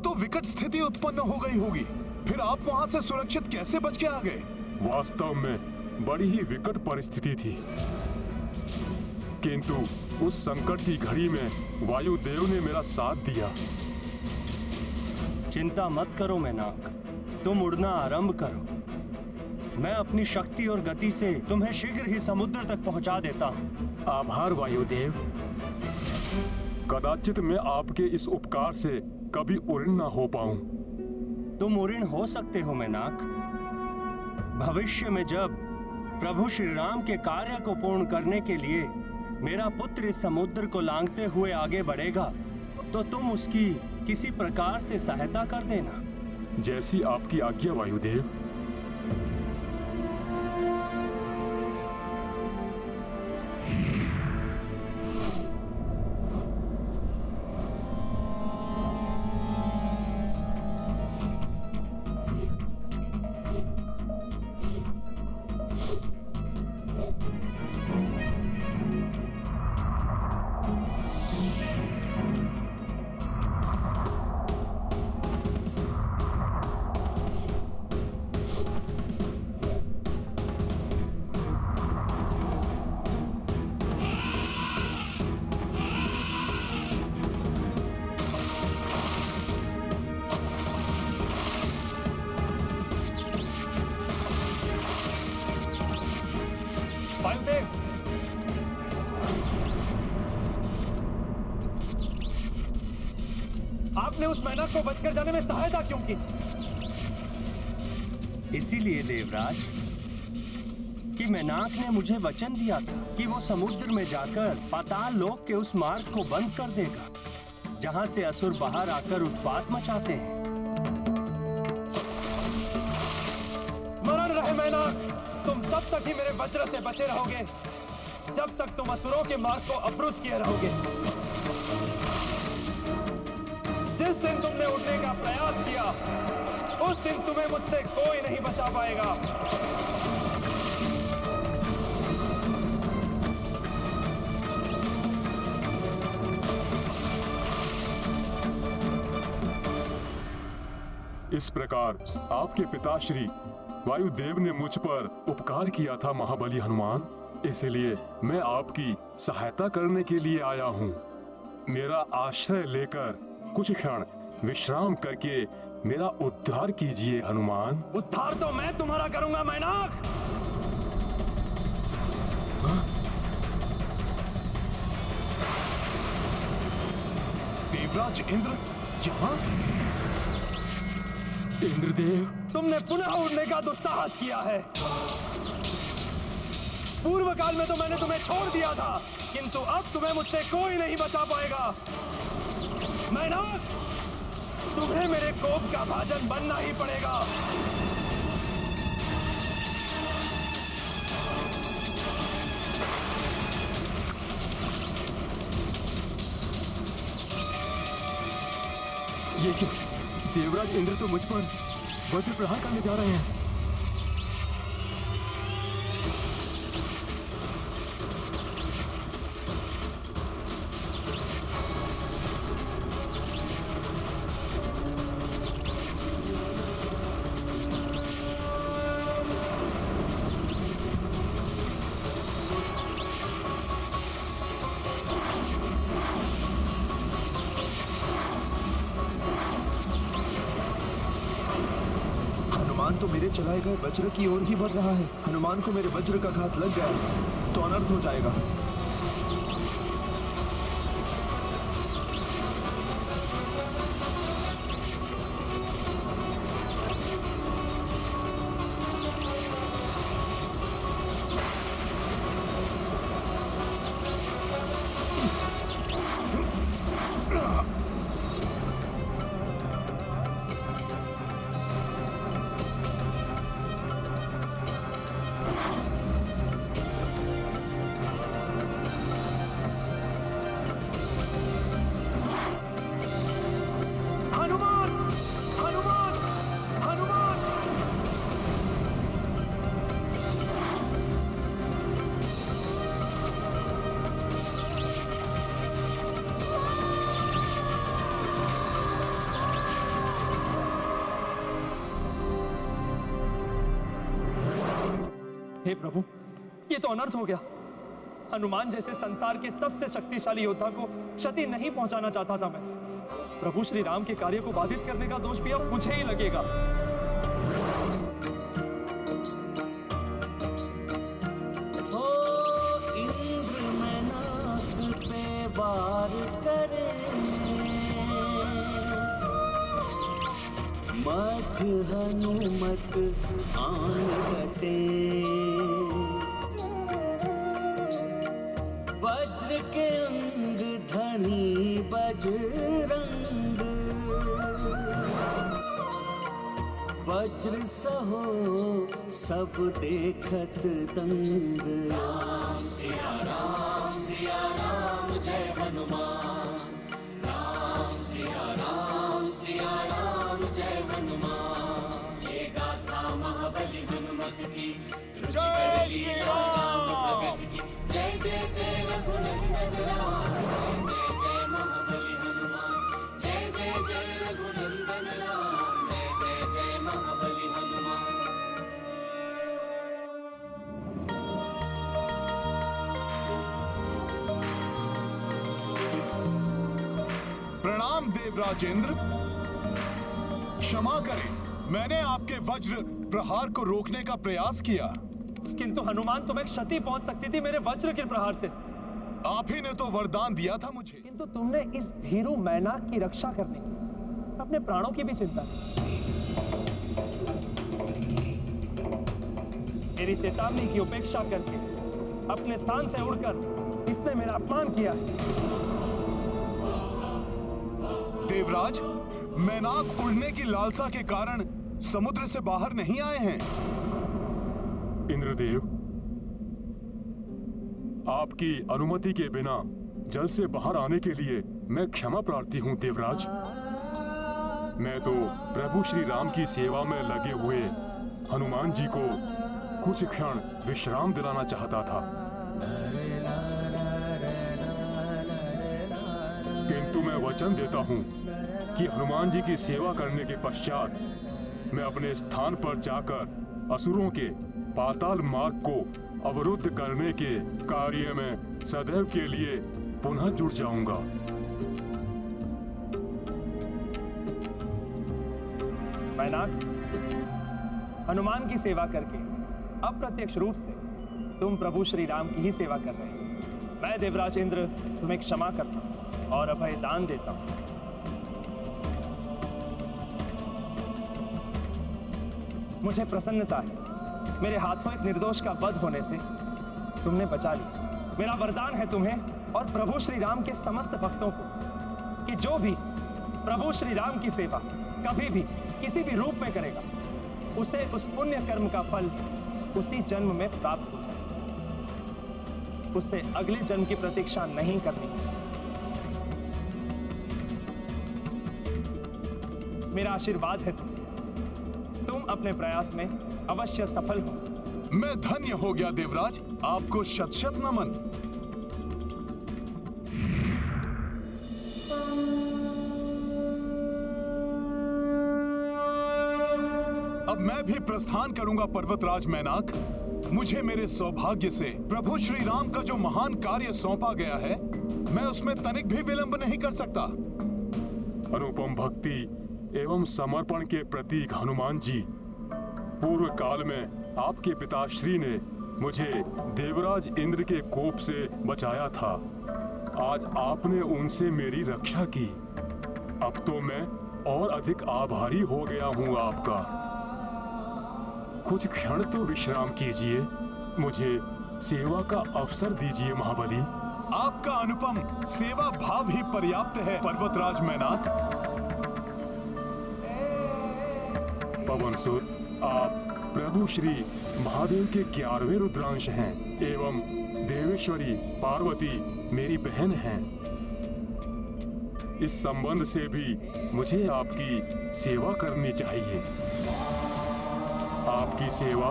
तो विकट स्थिति उत्पन्न हो गई होगी। फिर आप वहां से सुरक्षित कैसे बच के आ गए? वास्तव में बड़ी ही विकट परिस्थिति थी, किंतु उस संकट की घड़ी में वायुदेव ने मेरा साथ दिया। चिंता मत करो मैनाक, तुम उड़ना आरंभ करो। मैं अपनी शक्ति और गति से तुम्हें शीघ्र ही समुद्र तक पहुंचा देता हूं। आभार वायुदेव। कदाचित मैं आपके इस उपकार से कभी उड़न न हो पाऊं। तुम उड़न हो सकते हो मैनाक। भविष्य में जब प्रभु श्री राम के कार्य को पूर्ण करने के लिए मेरा पुत्र इस समुद्र को लांघते हुए आगे बढ़ेगा, तो तुम उसकी किसी प्रकार से सहायता कर देना। जैसी आपकी आज्ञा वायुदेव। आपने उस मैनाक को बचकर जाने में सहायता क्यों की? इसीलिए देवराज कि मैनाक ने मुझे वचन दिया था कि वो समुद्र में जाकर पाताल लोक के उस मार्ग को बंद कर देगा, जहां से असुर बाहर आकर उत्पात मचाते हैं। स्मरण रहे मैनाक, तुम तब तक ही मेरे वज्र से बचे रहोगे जब तक तुम असुरों के मार्ग को अवरुद्ध किए रहोगे। जिस दिन तुमने उठने का प्रयास किया, उस दिन तुम्हें मुझसे कोई नहीं बचा पाएगा। इस प्रकार आपके पिताश्री वायुदेव ने मुझ पर उपकार किया था महाबली हनुमान, इसलिए मैं आपकी सहायता करने के लिए आया हूँ। मेरा आश्रय लेकर कुछ क्षण विश्राम करके मेरा उद्धार कीजिए हनुमान। उद्धार तो मैं तुम्हारा करूंगा मैनाक। देवराज इंद्र यहाँ? इंद्रदेव, तुमने पुनः उड़ने का दुस्साहस किया है। पूर्व काल में तो मैंने तुम्हें छोड़ दिया था, किंतु अब तुम्हें मुझसे कोई नहीं बचा पाएगा। मैनाक, तुम्हें मेरे कोप का भाजन बनना ही पड़ेगा। ये क्या? देवराज इंद्र तो मुझ पर वज्र प्रहार करने जा रहे हैं। तो मेरे चलाए गए वज्र की ओर ही बढ़ रहा है। हनुमान को मेरे वज्र का घात लग गया तो अनर्थ हो जाएगा। हे प्रभु, ये तो अनर्थ हो गया। हनुमान जैसे संसार के सबसे शक्तिशाली योद्धा को क्षति नहीं पहुंचाना चाहता था मैं। प्रभु श्री राम के कार्य को बाधित करने का दोष भी अब मुझे ही लगेगा। वार करे मत हनुमत आन घटे, वज्र के अंग धनी बजरंग, वज्र सहो सब देखत दंग। राम सिया राम जय हनुमान, राम सिया राम जय हनुमान। ये गाथा महाबली हनुमत की, रुचि कर लीला राम भगत की। जय जय जय रघुनंदन राम, जय जय जय महाबली हनुमान। जय जय जय रघुनंदन राम, जय जय जय महाबली हनुमान। प्रणाम देवराज इंद्र, क्षमा करें, मैंने आपके वज्र प्रहार को रोकने का प्रयास किया, किंतु हनुमान, तुम्हें क्षति पहुंच सकती थी मेरे वज्र के प्रहार से। आप ही ने तो वरदान दिया था मुझे। किंतु तुमने इस भीरू मैनाक की रक्षा करने की अपने प्राणों की भी चिंता की। मेरी चेतावनी की उपेक्षा करके अपने स्थान से उड़कर इसने मेरा अपमान किया है। देवराज, मैनाक उड़ने की लालसा के कारण समुद्र से बाहर नहीं आए हैं। इंद्रदेव, आपकी अनुमति के बिना जल से बाहर आने के लिए मैं क्षमा प्रार्थी हूं देवराज। मैं तो प्रभु श्री राम की सेवा में लगे हुए हनुमान जी को कुछ क्षण विश्राम दिलाना चाहता था, किंतु मैं वचन देता हूं कि हनुमान जी की सेवा करने के पश्चात मैं अपने स्थान पर जाकर असुरों के पाताल मार्ग को अवरुद्ध करने के कार्य में सदैव के लिए पुनः जुड़ जाऊंगा। मैनाक, हनुमान की सेवा करके अप्रत्यक्ष रूप से तुम प्रभु श्री राम की ही सेवा कर रहे हो। मैं देवराज इंद्र तुम्हें क्षमा करता हूं और अभय दान देता हूं। मुझे प्रसन्नता है, मेरे हाथों एक निर्दोष का वध होने से तुमने बचा लिया। मेरा वरदान है तुम्हें और प्रभु श्री राम के समस्त भक्तों को कि जो भी प्रभु श्री राम की सेवा कभी भी किसी भी रूप में kरेगा, उसे उस पुण्य कर्म का फल उसी जन्म में प्राप्त हो जाए। उससे अगले जन्म की प्रतीक्षा नहीं करनी। मेरा आशीर्वाद है तुम अपने प्रयास में अवश्य सफल हो। मैं धन्य हो गया देवराज, आपको शत शत नमन। अब मैं भी प्रस्थान करूंगा पर्वतराज मैनाक। मुझे मेरे सौभाग्य से प्रभु श्री राम का जो महान कार्य सौंपा गया है, मैं उसमें तनिक भी विलंब नहीं कर सकता। अनुपम भक्ति एवं समर्पण के प्रतीक हनुमान जी, पूर्व काल में आपके पिताश्री ने मुझे देवराज इंद्र के कोप से बचाया था। आज आपने उनसे मेरी रक्षा की। अब तो मैं और अधिक आभारी हो गया हूं आपका। कुछ क्षण तो विश्राम कीजिए, मुझे सेवा का अवसर दीजिए महाबली। आपका अनुपम सेवा भाव ही पर्याप्त है पर्वतराज मैनाक। पवनसुत, आप प्रभु श्री महादेव के 11वें रुद्रांश हैं एवं देवेश्वरी पार्वती मेरी बहन हैं। इस संबंध से भी मुझे आपकी सेवा करनी चाहिए। आपकी सेवा